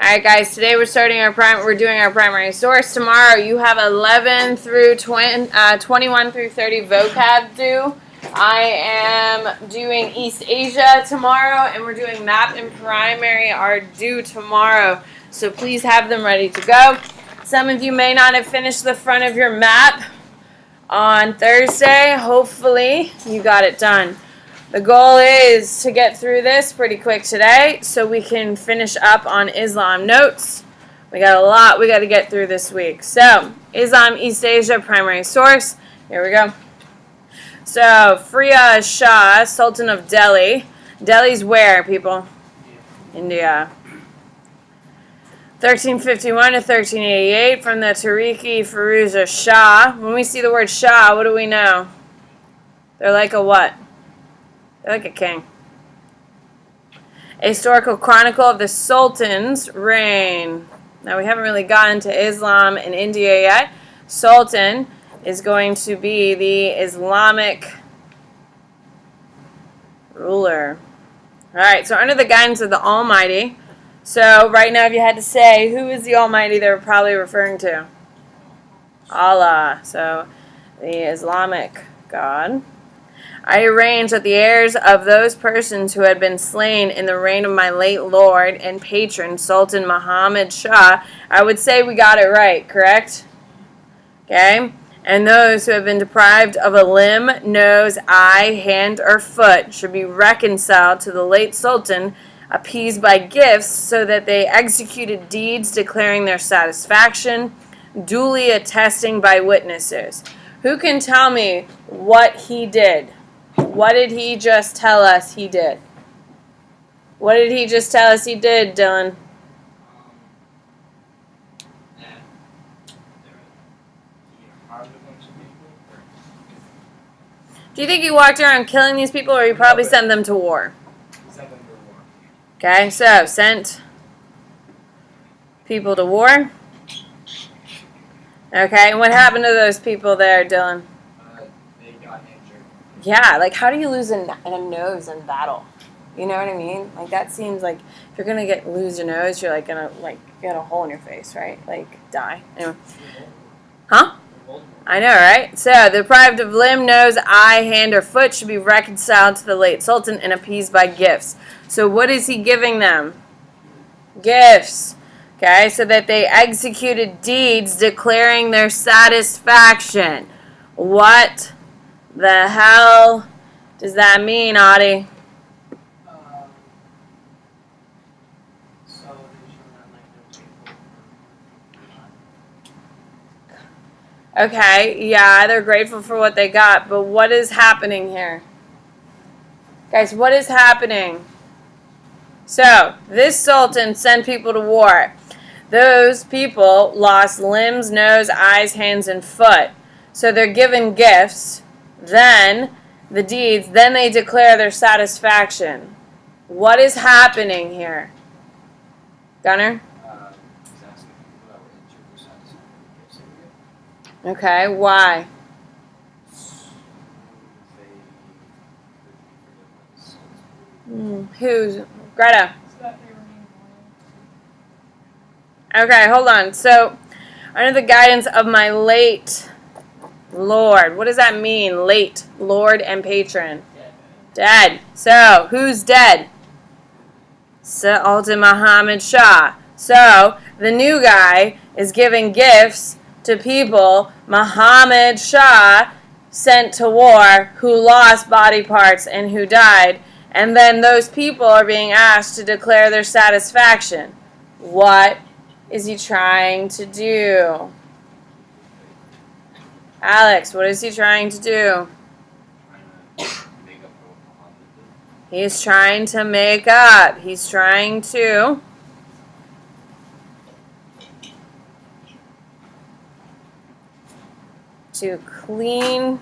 Alright guys, today we're doing our primary source. Tomorrow you have 11 through 21 through 30 vocab due. I am doing East Asia tomorrow, and we're doing map and primary are due tomorrow. So please have them ready to go. Some of you may not have finished the front of your map on Thursday. Hopefully you got it done. The goal is to get through this pretty quick today so we can finish up on Islam notes. We got a lot we got to get through this week. So, Islam, East Asia, primary source. Here we go. So, Firuz Shah, Sultan of Delhi. Delhi's where, people? India. 1351 to 1388 from the Tariqi Firuz Shah. When we see the word Shah, what do we know? They're like a what? They're like a king. A historical chronicle of the Sultan's reign. Now, we haven't really gotten to Islam in India yet. Sultan is going to be the Islamic ruler. All right, so under the guidance of the Almighty. So right now, if you had to say, who is the Almighty they're probably referring to? Allah. So the Islamic God. I arrange that the heirs of those persons who had been slain in the reign of my late lord and patron, Sultan Muhammad Shah, I would say we got it right, correct? Okay? And those who have been deprived of a limb, nose, eye, hand, or foot should be reconciled to the late Sultan, appeased by gifts, so that they executed deeds declaring their satisfaction, duly attesting by witnesses. Who can tell me what he did? What did he just tell us he did? What did he just tell us he did, Dylan? Do you think he walked around killing these people, or he probably sent them to war? Sent them to war. Okay, so sent people to war. Okay, and what happened to those people there, Dylan? They got injured. Yeah, like how do you lose a nose in battle? You know what I mean? Like that seems like if you're gonna lose your nose, you're like gonna get a hole in your face, right? Like die. Anyway. Huh? I know, right? So, deprived of limb, nose, eye, hand, or foot should be reconciled to the late Sultan and appeased by gifts. So what is he giving them? Gifts. Okay, so that they executed deeds declaring their satisfaction. What the hell does that mean, Audie? Okay, yeah, they're grateful for what they got, but what is happening here? Guys, what is happening? So, this Sultan sent people to war. Those people lost limbs, nose, eyes, hands, and foot. So they're given gifts, then the deeds, then they declare their satisfaction. What is happening here? Gunnar? Okay, why? Who's? Greta? Okay, hold on. So, under the guidance of my late Lord. What does that mean? Late Lord and patron. Dead. So, who's dead? Sultan Muhammad Shah. So, the new guy is giving gifts to people Muhammad Shah sent to war who lost body parts and who died. And then those people are being asked to declare their satisfaction. What is he trying to do? Alex, what is he trying to do? He's trying to make up. He's trying to clean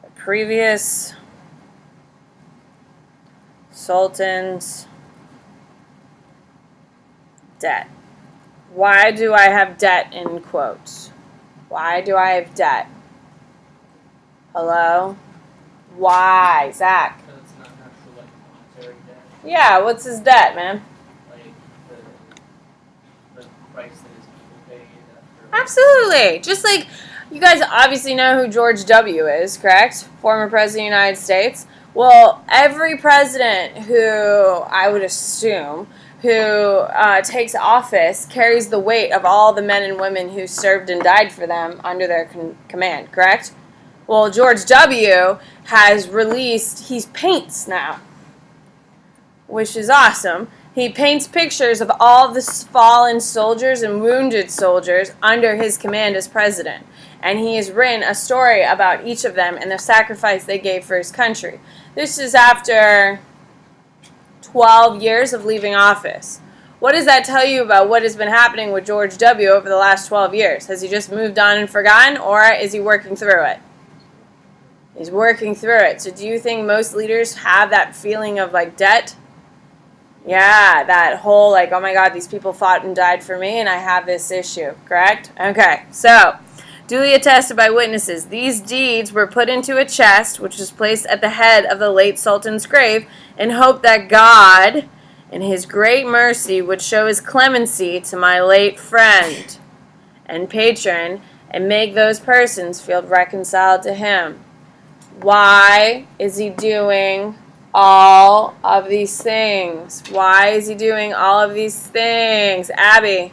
the previous Sultan's debt. Why do I have debt in quotes? Why do I have debt? Hello? Why, Zach? Because it's not actual monetary debt. Yeah, what's his debt, man? price that his people paid after. Absolutely. Just like you guys obviously know who George W. is, correct? Former President of the United States. Well, every president who, I would assume, who takes office carries the weight of all the men and women who served and died for them under their command, correct? Well, George W. has released, he paints now, which is awesome. He paints pictures of all the fallen soldiers and wounded soldiers under his command as president. And he has written a story about each of them and the sacrifice they gave for his country. This is after 12 years of leaving office. What does that tell you about what has been happening with George W. over the last 12 years? Has he just moved on and forgotten, or is he working through it? He's working through it. So do you think most leaders have that feeling of like debt? Yeah, that whole like, oh my God, these people fought and died for me and I have this issue, correct? Okay, so duly attested by witnesses, these deeds were put into a chest which was placed at the head of the late Sultan's grave in hope that God, in his great mercy, would show his clemency to my late friend and patron and make those persons feel reconciled to him. Why is he doing all of these things? Why is he doing all of these things? Abby.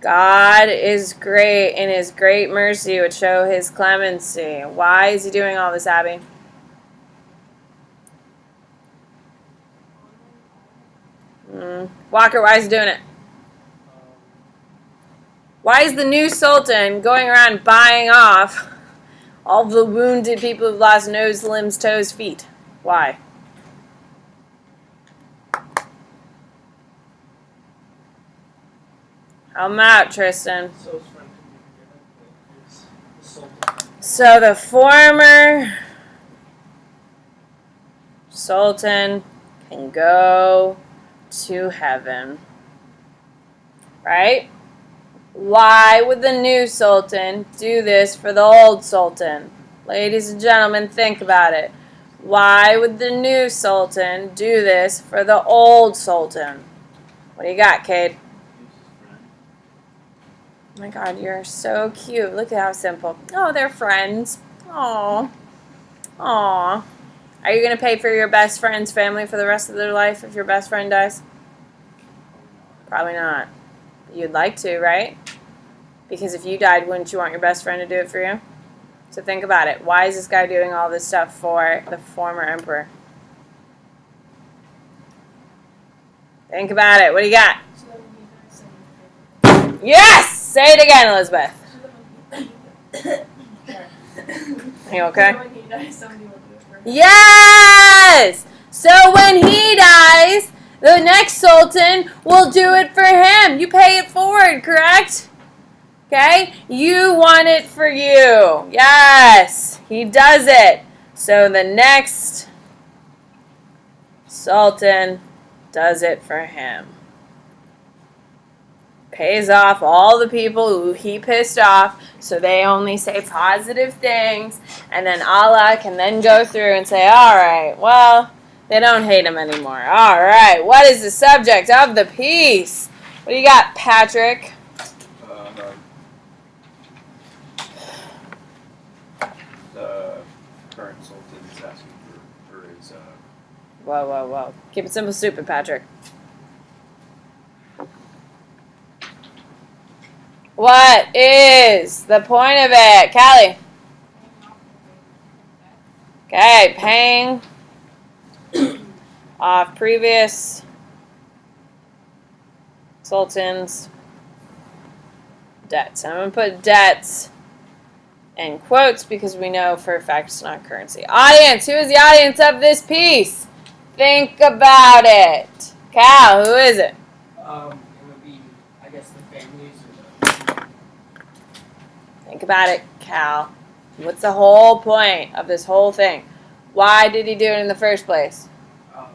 God is great, and his great mercy would show his clemency. Why is he doing all this, Abby? Walker, why is he doing it? Why is the new Sultan going around buying off all the wounded people who've lost nose, limbs, toes, feet? Why? Help him out, Tristan. So the former Sultan can go to heaven. Right? Why would the new Sultan do this for the old Sultan? Ladies and gentlemen, think about it. Why would the new Sultan do this for the old Sultan? What do you got, Cade? Oh my God, you're so cute. Look at how simple. Oh, they're friends. Aw. Aw. Are you going to pay for your best friend's family for the rest of their life if your best friend dies? Probably not. You'd like to, right? Because if you died, wouldn't you want your best friend to do it for you? So think about it. Why is this guy doing all this stuff for the former emperor? Think about it. What do you got? Yes! Say it again, Elizabeth. Are you okay? Yes! So when he dies, the next Sultan will do it for him. You pay it forward, correct? Okay? You want it for you. Yes. He does it. So the next Sultan does it for him. Pays off all the people who he pissed off, so they only say positive things, and then Allah can then go through and say, all right, well, they don't hate him anymore. All right, what is the subject of the piece? What do you got, Patrick? The current Sultan is asking for his... Whoa. Keep it simple, stupid, Patrick. What is the point of it? Callie? Okay, paying off previous sultans' debts. I'm going to put debts in quotes because we know for a fact it's not currency. Audience, who is the audience of this piece? Think about it. Cal, who is it? It would be, I guess, the families or Think about it, Cal. What's the whole point of this whole thing? Why did he do it in the first place? well,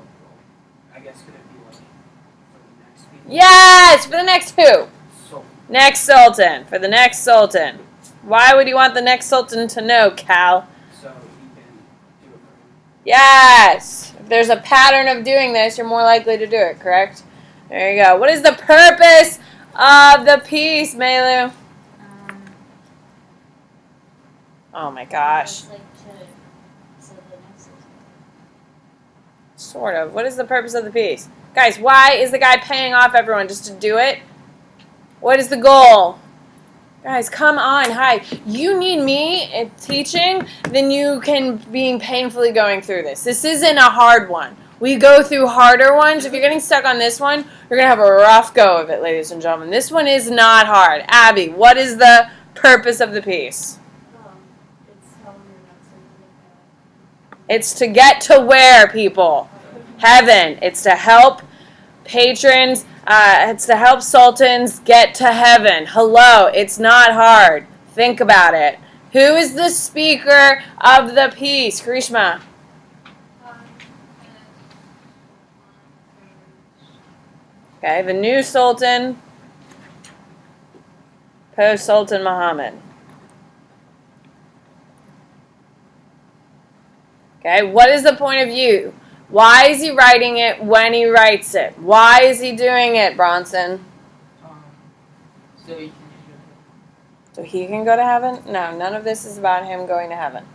I guess could it be like for the next people? Yes! For the next who? So, Next Sultan. For the next Sultan. Why would you want the next Sultan to know, Cal? so he can do it for him. Yes! If there's a pattern of doing this, you're more likely to do it, correct? There you go. What is the purpose of the piece, Melu? Oh my gosh. Sort of. What is the purpose of the piece? Guys, why is the guy paying off everyone? Just to do it? What is the goal? Guys, come on. Hi. You need me in teaching, then you can be painfully going through this. This isn't a hard one. We go through harder ones. If you're getting stuck on this one, you're going to have a rough go of it, ladies and gentlemen. This one is not hard. Abby, what is the purpose of the piece? It's to get to where, people? Heaven. It's to help patrons, it's to help sultans get to heaven. Hello, it's not hard. Think about it. Who is the speaker of the piece? Karishma. Okay, the new sultan, post-Sultan Muhammad. Okay, what is the point of view? Why is he writing it when he writes it? Why is he doing it, Bronson? So he can go to heaven? No, none of this is about him going to heaven.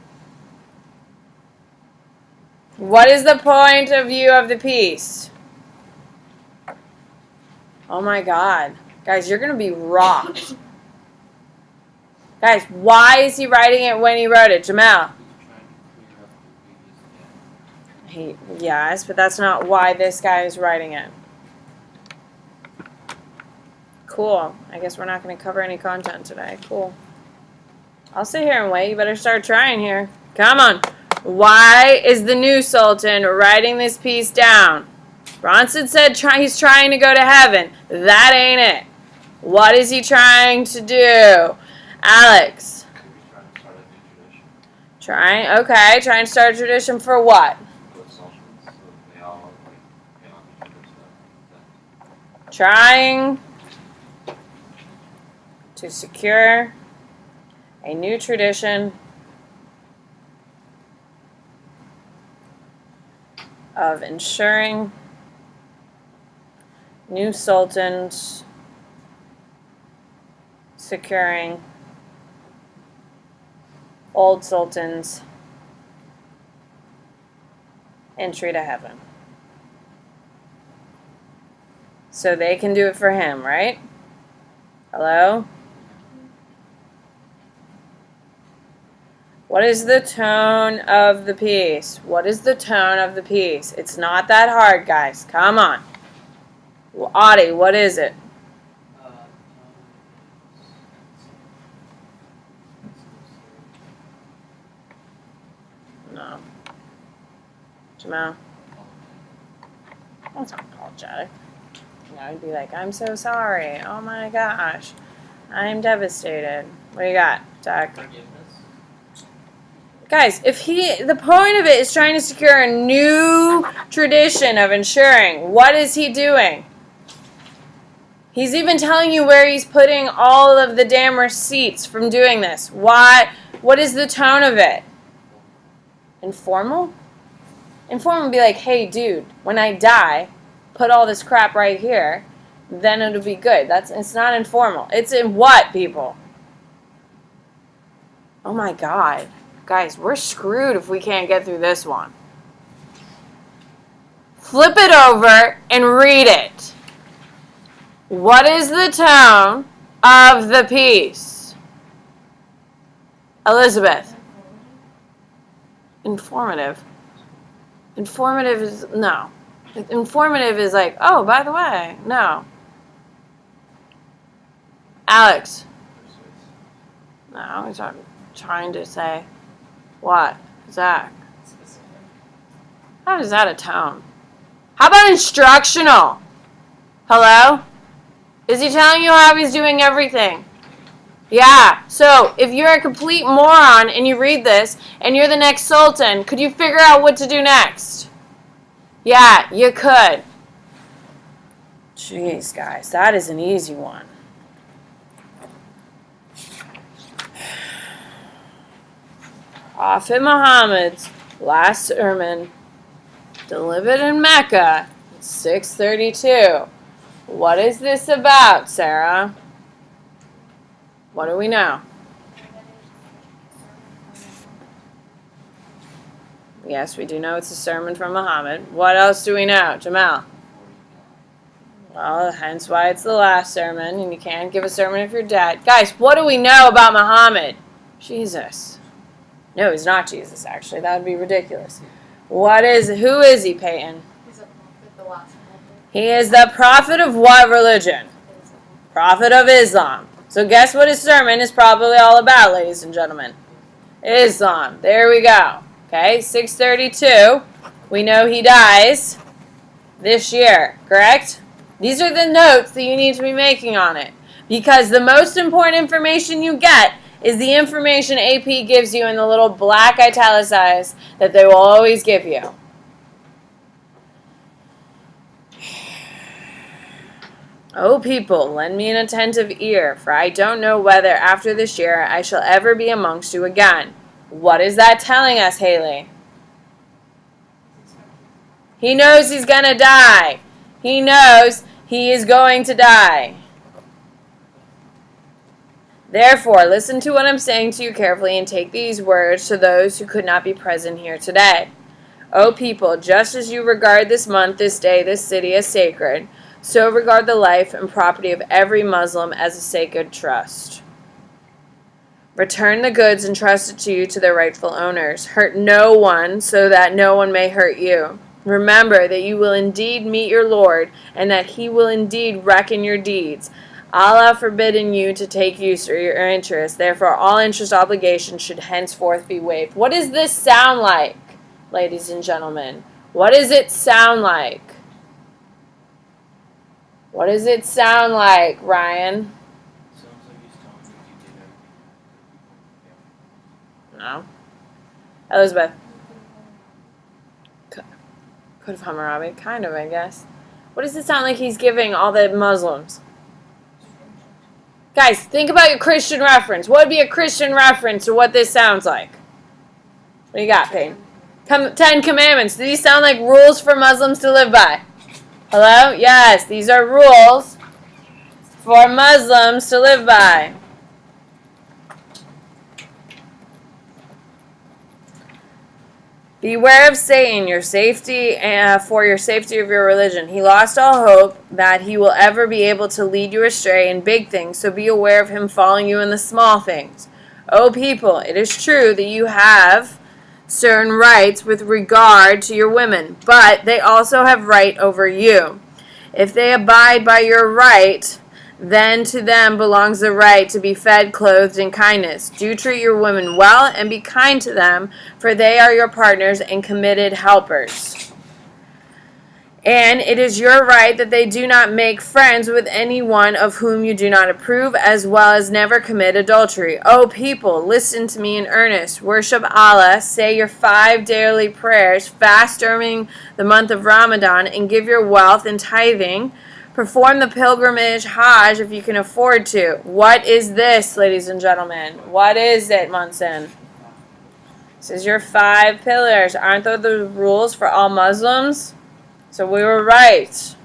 What is the point of view of the piece? Oh my God. Guys, you're going to be rocked. Guys, why is he writing it when he wrote it? Jamel? Yes, but that's not why this guy is writing it. Cool. I guess we're not going to cover any content today. Cool. I'll sit here and wait. You better start trying here. Come on. Why is the new sultan writing this piece down? Bronson said he's trying to go to heaven. That ain't it. What is he trying to do? Alex. Trying to start a tradition for what? Trying to secure a new tradition of ensuring new sultans securing old sultans entry to heaven. So they can do it for him, right? Hello? What is the tone of the piece? What is the tone of the piece? It's not that hard, guys. Come on. Audie, what is it? No. Jamal? That's not apologetic. I'd be like, I'm so sorry. Oh my gosh. I'm devastated. What do you got, Doc? Forgiveness. Guys, the point of it is trying to secure a new tradition of ensuring. What is he doing? He's even telling you where he's putting all of the damn receipts from doing this. Why? What is the tone of it? Informal? Informal would be like, hey, dude, when I die, put all this crap right here, then it'll be good. It's not informal. It's in what, people? Oh my God. Guys, we're screwed if we can't get through this one. Flip it over and read it. What is the tone of the piece? Elizabeth. Informative. Informative is, no. Informative is like, oh, by the way, no. Alex. No, he's not trying to say, what? Zach. How is that a tone? How about instructional? Hello? Is he telling you how he's doing everything? Yeah. So, if you're a complete moron and you read this and you're the next sultan, could you figure out what to do next? Yeah, you could. Jeez, guys, that is an easy one. Prophet Muhammad's last sermon delivered in Mecca, 632. What is this about, Sarah? What do we know? Yes, we do know it's a sermon from Muhammad. What else do we know, Jamal? Well, hence why it's the last sermon, and you can't give a sermon if you're dead. Guys, what do we know about Muhammad? Jesus. No, he's not Jesus, actually. That would be ridiculous. Who is he, Peyton? He's a prophet, the last prophet. He is the prophet of what religion? Prophet of Islam. So guess what his sermon is probably all about, ladies and gentlemen? Islam. There we go. Okay, 632. We know he dies this year, correct? These are the notes that you need to be making on it. Because the most important information you get is the information AP gives you in the little black italicized that they will always give you. O people, lend me an attentive ear, for I don't know whether after this year I shall ever be amongst you again. What is that telling us, Haley? He knows he's going to die. He knows he is going to die. Therefore, listen to what I'm saying to you carefully and take these words to those who could not be present here today. O people, just as you regard this month, this day, this city as sacred, so regard the life and property of every Muslim as a sacred trust. Return the goods entrusted to you to their rightful owners. Hurt no one so that no one may hurt you. Remember that you will indeed meet your Lord and that he will indeed reckon your deeds. Allah forbidden you to take use or your interest. Therefore, all interest obligations should henceforth be waived. What does this sound like, ladies and gentlemen? What does it sound like? What does it sound like, Ryan? Sounds like he's telling you you did everything. No. Elizabeth. Could have Hammurabi. Kind of, I guess. What does it sound like he's giving all the Muslims? Guys, think about your Christian reference. What would be a Christian reference to what this sounds like? What do you got, Payne? 10 Commandments. Do these sound like rules for Muslims to live by? Hello? Yes, these are rules for Muslims to live by. Beware of Satan, your safety, for your safety of your religion. He lost all hope that he will ever be able to lead you astray in big things, so be aware of him following you in the small things. O people, it is true that you have certain rights with regard to your women, but they also have right over you. If they abide by your right, then to them belongs the right to be fed, clothed, and kindness. Do treat your women well and be kind to them, for they are your partners and committed helpers. And it is your right that they do not make friends with anyone of whom you do not approve, as well as never commit adultery. O people, listen to me in earnest. Worship Allah, say your 5 daily prayers, fast during the month of Ramadan, and give your wealth in tithing. Perform the pilgrimage Hajj if you can afford to. What is this, ladies and gentlemen? What is it, Munson? This is your 5 pillars. Aren't those the rules for all Muslims? So we were right.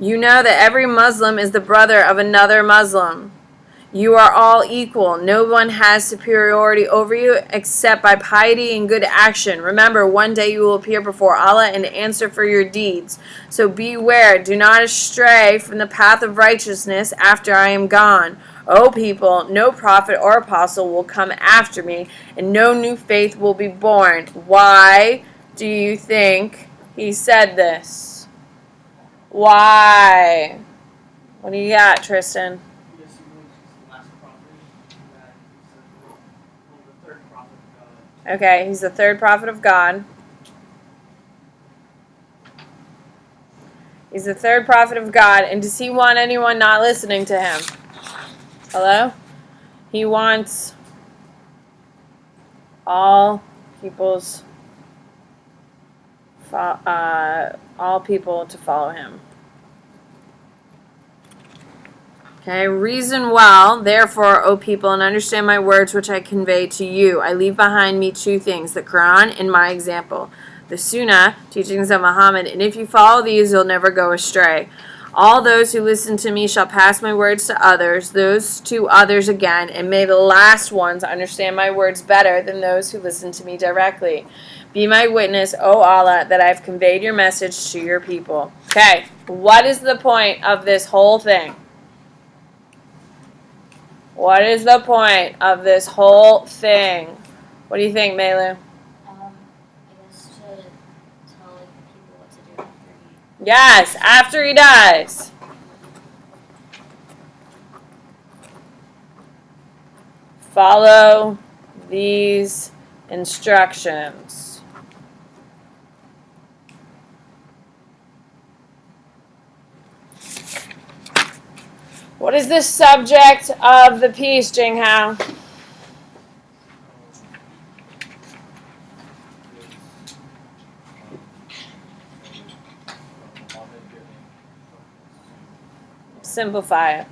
You know that every Muslim is the brother of another Muslim. You are all equal. No one has superiority over you except by piety and good action. Remember, one day you will appear before Allah and answer for your deeds. So beware. Do not stray from the path of righteousness after I am gone. O people, no prophet or apostle will come after me, and no new faith will be born. Why do you think he said this? Why? What do you got, Tristan? Because he was the last prophet, that he's the third prophet of God. Okay, he's the 3rd prophet of God. He's the 3rd prophet of God, and does he want anyone not listening to him? Hello? He wants all people's all people to follow him. Okay, reason well, therefore, O people, and understand my words which I convey to you. I leave behind me two things, the Quran and my example. The Sunnah, teachings of Muhammad, and if you follow these, you'll never go astray. All those who listen to me shall pass my words to others, those to others again, and may the last ones understand my words better than those who listen to me directly. Be my witness, O Allah, that I have conveyed your message to your people. Okay, what is the point of this whole thing? What is the point of this whole thing? What do you think, Melu? I guess to tell like the people what to do after he. Yes, after he dies. Follow these instructions. What is the subject of the piece, Jinghao? Simplify it.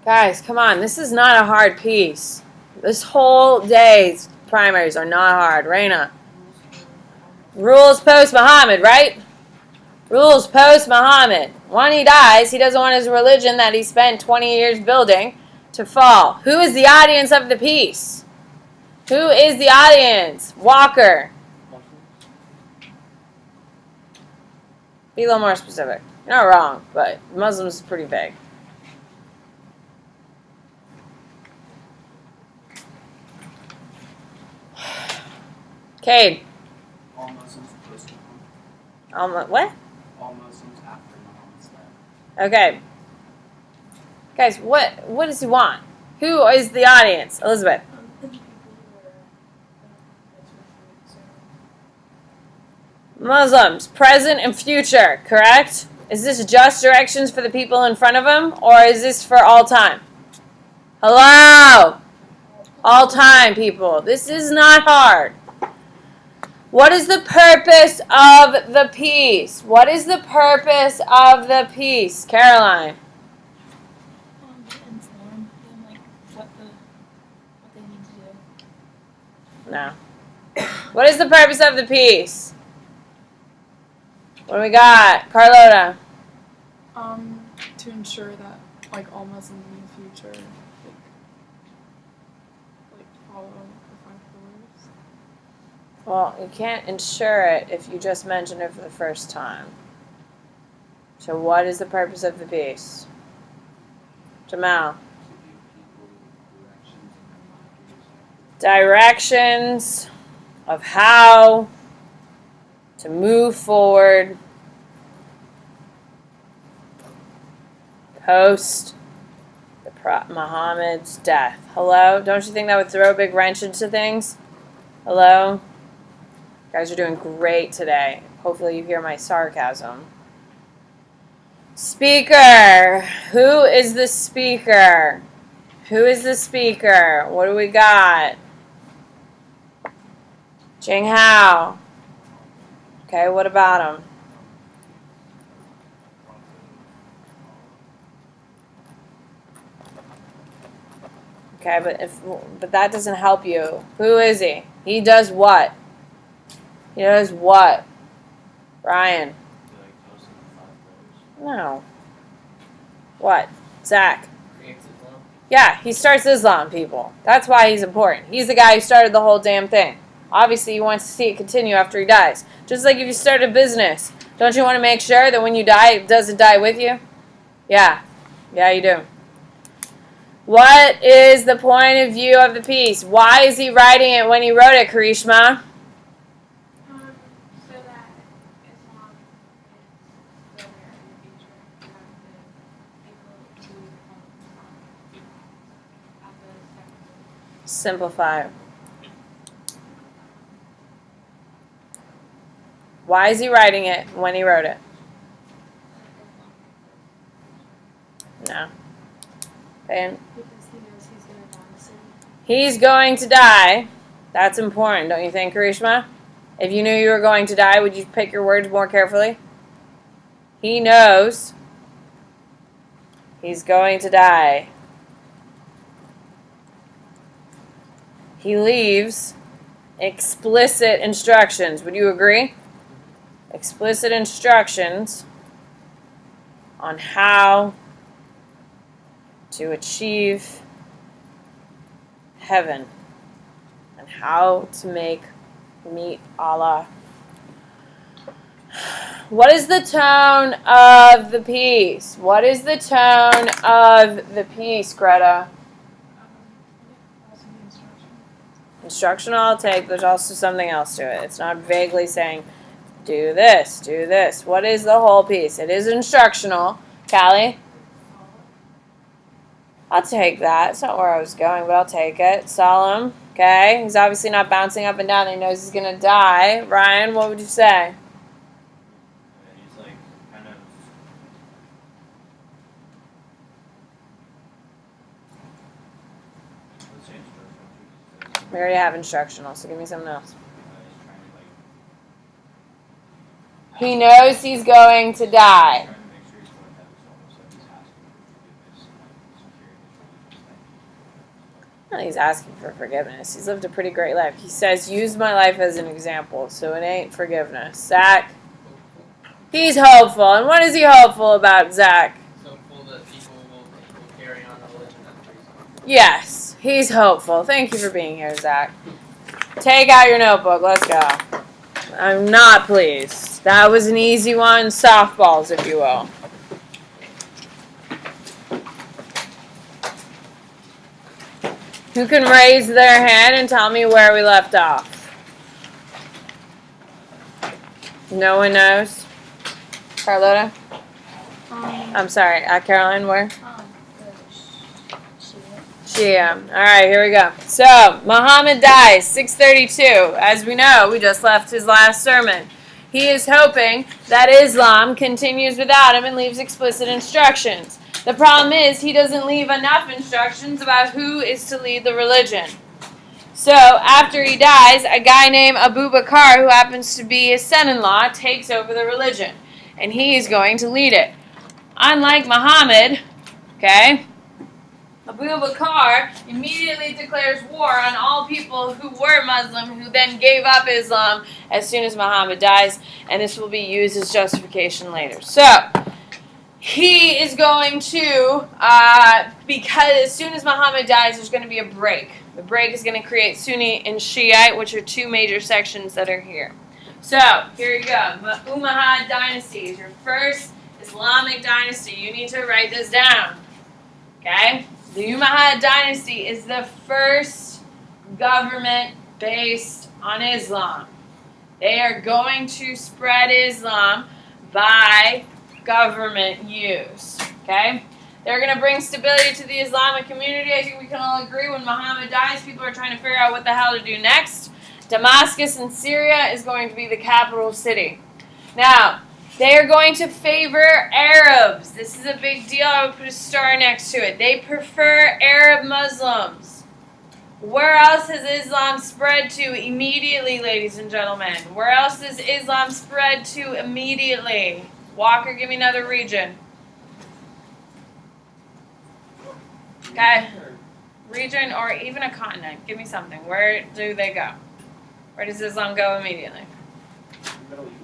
Guys, come on. This is not a hard piece. This whole day's primaries are not hard. Raina. Rules post Muhammad, right? Rules post Muhammad. When he dies, he doesn't want his religion that he spent 20 years building to fall. Who is the audience of the piece? Who is the audience? Walker. Be a little more specific. You're not wrong, but Muslims is pretty vague. Cade. All Muslims post Muhammad. What? All Muslims after Muhammad's death. Okay. Guys, what does he want? Who is the audience? Elizabeth. The people who are Muslims, present and future, correct? Is this just directions for the people in front of him, or is this for all time? Hello? All time, people. This is not hard. What is the purpose of the piece? What is the purpose of the piece? Caroline. inform them like what they need to do. No. What is the purpose of the piece? What do we got? Carlota. To ensure that like all Muslims in the future like follow the 5 pillars. Well, you can't ensure it if you just mention it for the first time. So what is the purpose of the piece? Jamal. Directions of how to move forward post the Muhammad's death. Hello? Don't you think that would throw a big wrench into things? Hello? You guys are doing great today. Hopefully you hear my sarcasm. Speaker. Who is the speaker? Who is the speaker? What do we got? Jing Hao. Okay, what about him? Okay, but that doesn't help you. Who is he? He does what? He does what? Ryan. No. What? Zach. Creates Islam. Yeah, he starts Islam, people. That's why he's important. He's the guy who started the whole damn thing. Obviously, he wants to see it continue after he dies. Just like if you start a business. Don't you want to make sure that when you die, it doesn't die with you? Yeah. Yeah, you do. What is the point of view of the piece? Why is he writing it when he wrote it, Karishma? So that Islam is better in the future. You have the people who have the Simplify. Why is he writing it when he wrote it? No. And because he knows he's going to die soon. he's going to die. That's important, don't you think, Karishma? If you knew you were going to die, would you pick your words more carefully? He knows he's going to die. He leaves explicit instructions. Would you agree? Explicit instructions on how to achieve heaven and how to meet Allah. What is the tone of the piece? What is the tone of the piece, Greta? Instructional, I'll take. There's also something else to it. It's not vaguely saying, do this, do this. What is the whole piece? It is instructional. Callie? I'll take that. It's not where I was going, but I'll take it. Solemn. Okay. He's obviously not bouncing up and down. He knows he's going to die. Ryan, what would you say? He's like kind of. Let's say instructional. We already have instructional, so give me something else. He's trying to like. He knows he's going to die. Trying to make sure he's going to have his almost like he's asking for forgiveness and like securing his religious thing. Well, he's asking for forgiveness. He's lived a pretty great life. He says, use my life as an example, so it ain't forgiveness. Zach? He's hopeful. And what is he hopeful about, Zach? Hopeful that people will carry on the religion that trees. Yes, he's hopeful. Thank you for being here, Zach. Take out your notebook. Let's go. I'm not pleased. That was an easy one. Softballs, if you will. Who can raise their hand and tell me where we left off? No one knows? Carlota? I'm sorry. Caroline, where? Shia. All right, here we go. So, Muhammad dies, 632. As we know, we just left his last sermon. He is hoping that Islam continues without him and leaves explicit instructions. The problem is he doesn't leave enough instructions about who is to lead the religion. So, after he dies, a guy named Abu Bakr, who happens to be his son-in-law, takes over the religion. And he is going to lead it. Unlike Muhammad, okay, Abu Bakr immediately declares war on all people who were Muslim, who then gave up Islam as soon as Muhammad dies, and this will be used as justification later. So, he is going to, because as soon as Muhammad dies, there's going to be a break. The break is going to create Sunni and Shiite, which are two major sections that are here. So, here you go. Umayyad dynasty is your first Islamic dynasty. You need to write this down. Okay? The Umayyad dynasty is the first government based on Islam. They are going to spread Islam by government use. Okay? They're going to bring stability to the Islamic community. I think we can all agree when Muhammad dies, people are trying to figure out what the hell to do next. Damascus in Syria is going to be the capital city. Now, they are going to favor Arabs. This is a big deal. I would put a star next to it. They prefer Arab Muslims. Where else has Islam spread to immediately, ladies and gentlemen? Where else does Islam spread to immediately? Walker, give me another region. Okay. Region or even a continent. Give me something. Where do they go? Where does Islam go immediately? Middle East.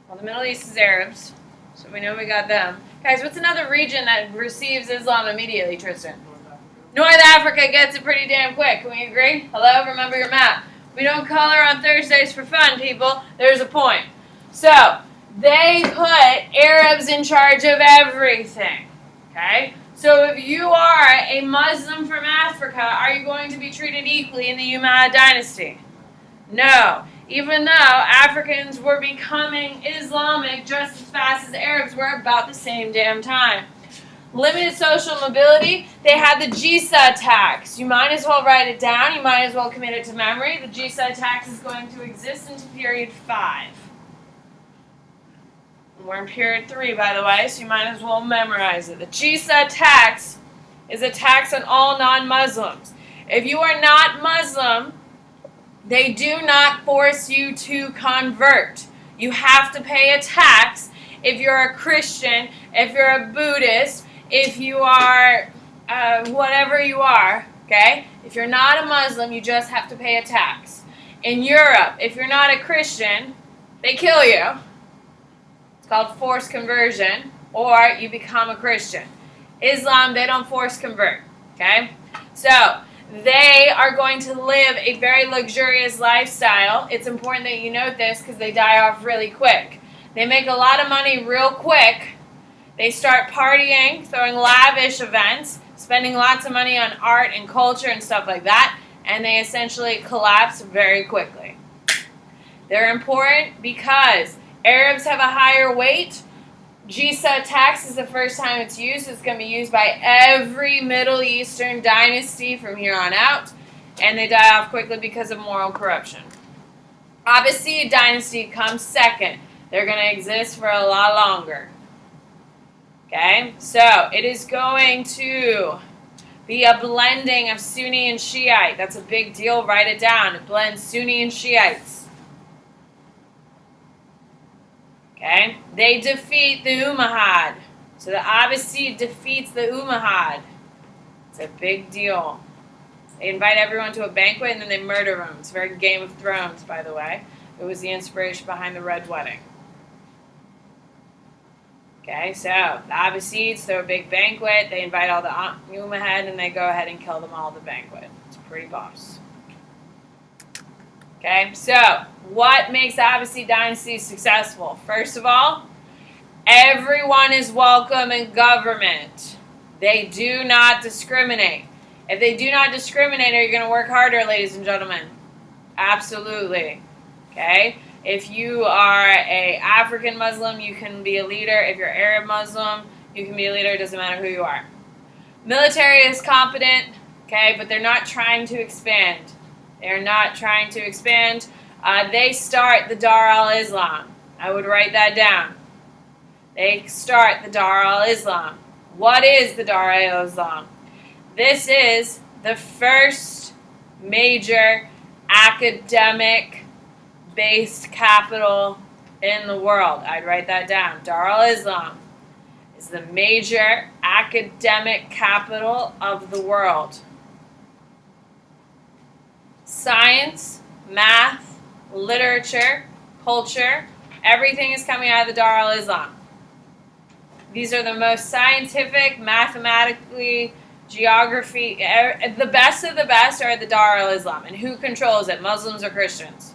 Well, the Middle East is Arabs, so we know we got them. Guys, what's another region that receives Islam immediately, Tristan? North Africa gets it pretty damn quick. Can we agree? Hello? Remember your map. We don't color on Thursdays for fun, people. There's a point. So, they put Arabs in charge of everything. Okay? So if you are a Muslim from Africa, are you going to be treated equally in the Umayyad dynasty? No. Even though Africans were becoming Islamic just as fast as Arabs were about the same damn time. Limited social mobility, they had the Jizya tax. You might as well write it down. You might as well commit it to memory. The Jizya tax is going to exist into period 5. We're in period 3, by the way, so you might as well memorize it. The Jizya tax is a tax on all non-Muslims. If you are not Muslim, They do not force you to convert. You have to pay a tax if you're a Christian, if you're a Buddhist, if you are whatever you are, okay? If you're not a Muslim, you just have to pay a tax. In Europe, if you're not a Christian, they kill you. It's called forced conversion, or you become a Christian. Islam, they don't force convert, okay? So, they are going to live a very luxurious lifestyle. It's important that you note this because they die off really quick. They make a lot of money real quick. They start partying, throwing lavish events, spending lots of money on art and culture and stuff like that, and they essentially collapse very quickly. They're important because Arabs have a higher weight. Jizya tax is the first time it's used. It's going to be used by every Middle Eastern dynasty from here on out, and they die off quickly because of moral corruption. Abbasid dynasty comes second. They're going to exist for a lot longer. Okay, so it is going to be a blending of Sunni and Shiite. That's a big deal. Write it down. It blends Sunni and Shiites. Okay, they defeat the Umayyad. So the Abbasid defeats the Umayyad. It's a big deal. They invite everyone to a banquet and then they murder them. It's very Game of Thrones, by the way. It was the inspiration behind the Red Wedding. Okay, so the Abbasids throw a big banquet. They invite all the Umayyad and they go ahead and kill them all at the banquet. It's pretty boss. Okay, so what makes the Abbasid dynasty successful? First of all, everyone is welcome in government. They do not discriminate. If they do not discriminate, are you going to work harder, ladies and gentlemen? Absolutely. Okay? If you are an African Muslim, you can be a leader. If you're Arab Muslim, you can be a leader. It doesn't matter who you are. Military is competent, okay, but they're not trying to expand. They're not trying to expand. They start the Dar al-Islam. I would write that down. They start the Dar al-Islam. What is the Dar al-Islam? This is the first major academic-based capital in the world. I'd write that down. Dar al-Islam is the major academic capital of the world. Science, math, literature, culture, everything is coming out of the Dar al-Islam. These are the most scientific, mathematically, geography, the best of the best are at the Dar al-Islam. And who controls it, Muslims or Christians?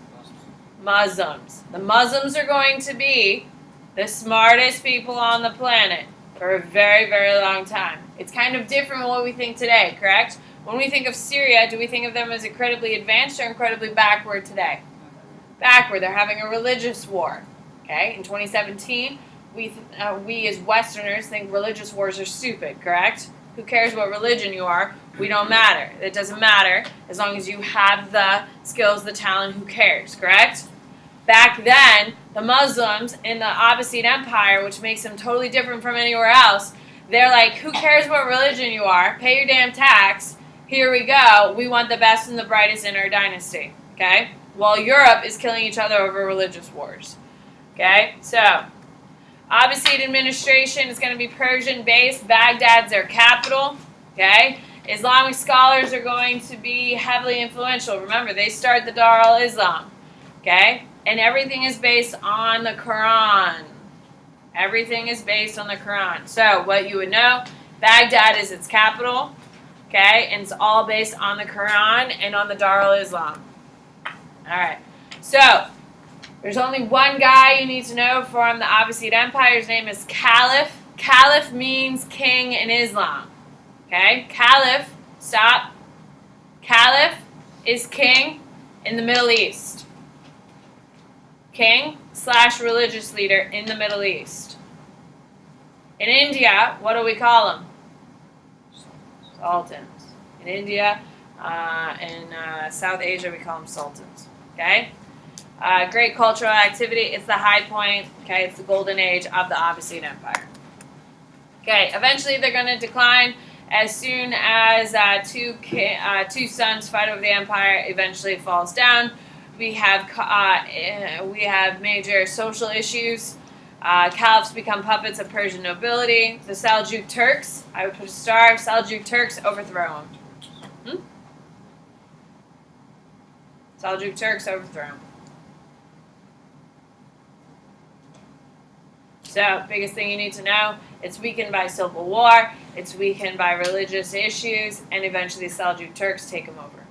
Muslims. The Muslims are going to be the smartest people on the planet for a very, very long time. It's kind of different from what we think today, correct? When we think of Syria, do we think of them as incredibly advanced or incredibly backward today? Backward. They're having a religious war. Okay? In 2017, we as Westerners think religious wars are stupid, correct? Who cares what religion you are? We don't matter. It doesn't matter as long as you have the skills, the talent, who cares, correct? Back then, the Muslims in the Abbasid Empire, which makes them totally different from anywhere else, they're like, who cares what religion you are? Pay your damn tax. Here we go. We want the best and the brightest in our dynasty, okay? While Europe is killing each other over religious wars, okay? So, Abbasid administration is going to be Persian-based. Baghdad's their capital, okay? Islamic scholars are going to be heavily influential. Remember, they start the Dar al-Islam, okay? And everything is based on the Quran. Everything is based on the Quran. So, what you would know, Baghdad is its capital, okay? And it's all based on the Quran and on the Dar al-Islam. All right. So, there's only one guy you need to know from the Abbasid Empire. His name is Caliph. Caliph means king in Islam. Okay? Caliph, stop. Caliph is king in the Middle East. King/religious leader in the Middle East. In India, what do we call them? Sultans. In India, in South Asia, we call them sultans. Okay? Great cultural activity. It's the high point. Okay, it's the golden age of the Abbasid Empire. Okay, eventually they're going to decline as soon as two sons fight over the empire. Eventually it falls down. We have major social issues. Caliphs become puppets of Persian nobility. The Seljuk Turks, I would put a star. Seljuk Turks overthrow them. Seljuk Turks overthrow them. So, biggest thing you need to know, it's weakened by civil war, it's weakened by religious issues, and eventually the Seljuk Turks take them over.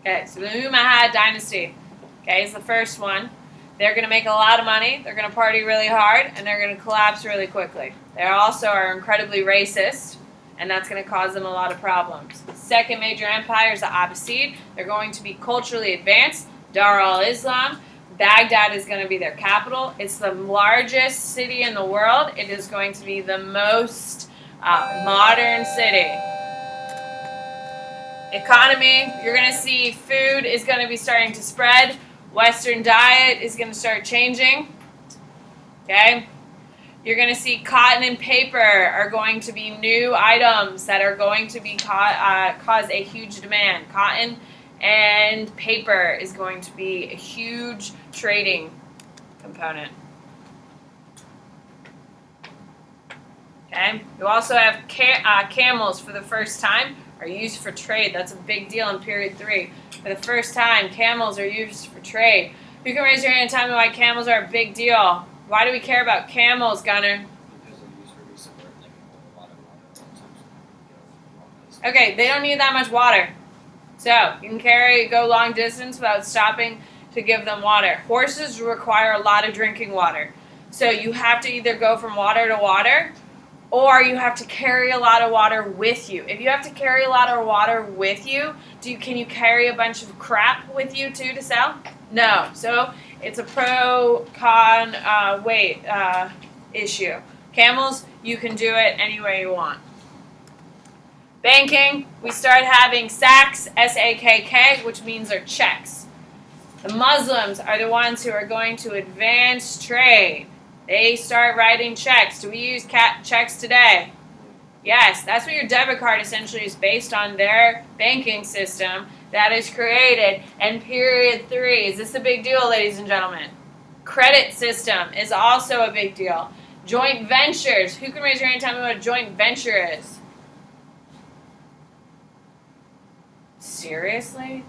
Okay, so the Umayyad dynasty, okay, is the first one. They're going to make a lot of money, they're going to party really hard, and they're going to collapse really quickly. They also are incredibly racist, and that's going to cause them a lot of problems. Second major empire is the Abbasid. They're going to be culturally advanced. Dar al-Islam. Baghdad is going to be their capital. It's the largest city in the world. It is going to be the most modern city. Economy, you're going to see food is going to be starting to spread. Western diet is going to start changing. Okay? You're going to see cotton and paper are going to be new items that are going to be cause a huge demand. Cotton and paper is going to be a huge trading component. Okay? You also have camels for the first time are used for trade. That's a big deal in period 3. For the first time, camels are used for trade. You can raise your hand and tell me why camels are a big deal. Why do we care about camels, Gunnar? Because they're used for recent work, they can hold a lot of water. Sometimes you know, Okay, they don't need that much water. So, you can go long distance without stopping to give them water. Horses require a lot of drinking water. So, you have to either go from water to water, or you have to carry a lot of water with you. If you have to carry a lot of water with you, can you carry a bunch of crap with you too to sell? No. So, it's a pro-con weight issue. Camels, you can do it any way you want. Banking, we start having sacks, S-A-K-K, which means they're checks. The Muslims are the ones who are going to advance trade. They start writing checks. Do we use checks today? Yes, that's what your debit card essentially is based on, their banking system that is created in period 3. Is this a big deal, ladies and gentlemen? Credit system is also a big deal. Joint ventures. Who can raise your hand and tell me what a joint venture is? Seriously?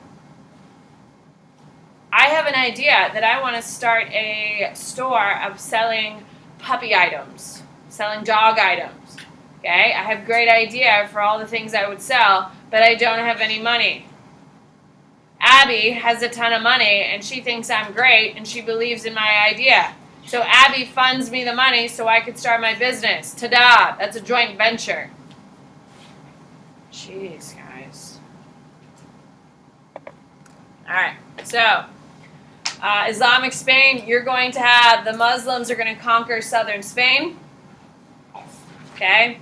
I have an idea that I want to start a store of selling puppy items, selling dog items. Okay? I have a great idea for all the things I would sell, but I don't have any money. Abby has a ton of money, and she thinks I'm great, and she believes in my idea. So Abby funds me the money so I could start my business. Ta-da! That's a joint venture. Jeez, guys. Alright, so Islamic Spain, you're going to have, the Muslims are going to conquer southern Spain. Okay?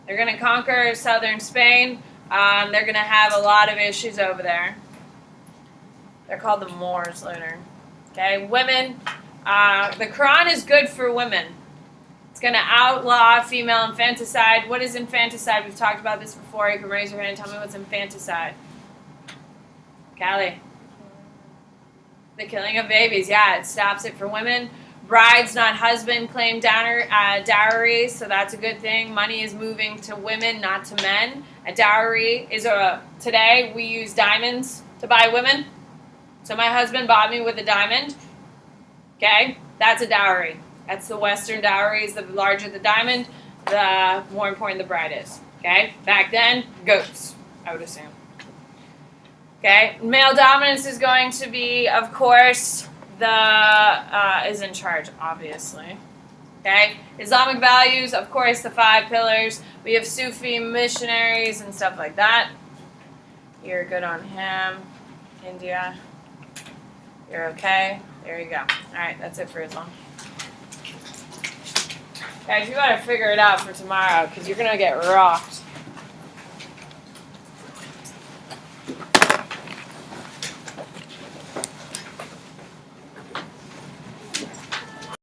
They're going to conquer southern Spain. They're going to have a lot of issues over there. They're called the Moors later. Okay? Women, the Quran is good for women. It's going to outlaw female infanticide. What is infanticide? We've talked about this before. You can raise your hand and tell me what's infanticide. Callie. The killing of babies. Yeah, it stops it for women. Brides, not husband, claim dowry, so that's a good thing. Money is moving to women, not to men. A dowry is today we use diamonds to buy women. So my husband bought me with a diamond. Okay, that's a dowry. That's the Western dowry. The larger the diamond, the more important the bride is. Okay, back then, goats, I would assume. Okay, male dominance is going to be, of course, is in charge, obviously. Okay, Islamic values, of course, the 5 pillars. We have Sufi missionaries and stuff like that. You're good on him. India. You're okay. There you go. All right, that's it for Islam. Guys, you gotta figure it out for tomorrow because you're gonna get rocked.